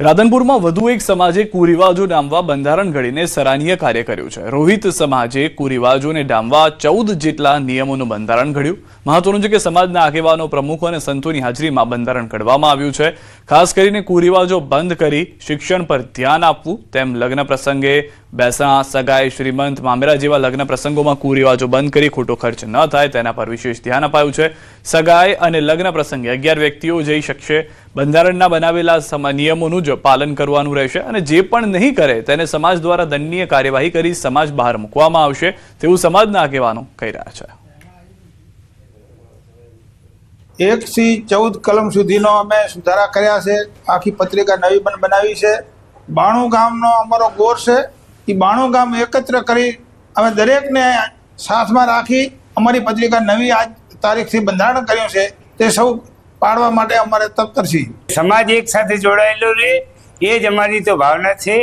રાધનપુરમાં વધુ એક સમાજે કુરિવાજો ડામવા બંધારણ ઘડીને સરાહનીય કાર્ય કર્યું છે। રોહિત સમાજે કુરિવાજોને ડામવા 14 જેટલા નિયમોનું બંધારણ ઘડ્યું। મહત્વનું છે કે સમાજના આગેવાનો, પ્રમુખો અને સંતોની હાજરીમાં બંધારણ ઘડવામાં આવ્યું છે। ખાસ કરીને કુરિવાજો બંધ કરી શિક્ષણ પર ધ્યાન આપવું, તેમ લગ્ન પ્રસંગે બેસણા, સગાઈ, શ્રીમંત, મામેરા જેવા લગ્ન પ્રસંગોમાં કુરિવાજો બંધ કરી ખોટો ખર્ચ ન થાય તેના પર વિશેષ ધ્યાન અપાયું છે। સગાઈ અને લગ્ન પ્રસંગે 11 વ્યક્તિઓ જઈ શકશે। બંધારણના બનાવેલા નિયમોનું જ પાલન કરવાનું રહેશે અને જે પણ નહીં કરે તેને સમાજ દ્વારા દંડનીય કાર્યવાહી કરી સમાજ બહાર મૂકવામાં આવશે તેવું સમાજના આગેવાનો કહી રહ્યા છે। 1 થી 14 કલમ સુધીનો અમે સુધારા કર્યા છે। આખી પત્રિકા નવી બનાવી છે। 92 ગામનો અમારો ગોર છે। એ 92 ગામ એકત્ર કરી અમે દરેકને સાથમાં રાખી અમારી પત્રિકા નવી આજ તારીખથી બંધારણ કર્યું છે। તે સૌ પાડવા માટે અમારે તત્પર છીએ। સમાજ એક સાથે જોડાયેલો રહે એ જ અમારી તો ભાવના છે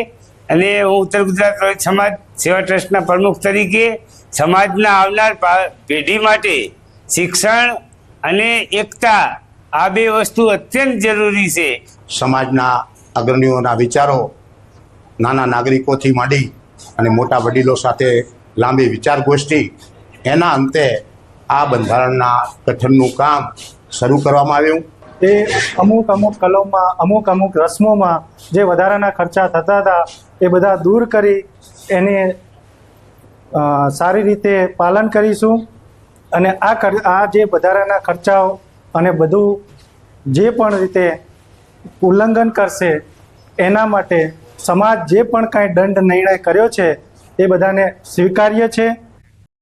અને હું ઉત્તર ગુજરાત રોહિત સમાજ સેવા ટ્રસ્ટના પ્રમુખ તરીકે સમાજના આવનાર પેઢી માટે શિક્ષણ અને એકતા આ બે વસ્તુ અત્યંત જરૂરી છે। સમાજના અગ્રણીઓના વિચારો નાના નાગરિકોથી માંડી અને મોટા વડીલો સાથે લાંબી વિચાર ગોષ્ઠી એના અંતે આ બંધારણના ગઠનનું કામ શરૂ કરવામાં આવ્યું। એ અમુક કલમમાં અમુક રસ્મોમાં જે વધારાના ખર્ચા થતા હતા એ બધા દૂર કરી એને સારી રીતે પાલન કરીશું અને આ જે વધારાના ખર્ચાઓ અને બધું જે પણ રીતે ઉલ્લંઘન કરશે એના માટે સમાજ જે પણ કાંઈ દંડ નિર્ણય કર્યો છે એ બધાને સ્વીકાર્ય છે।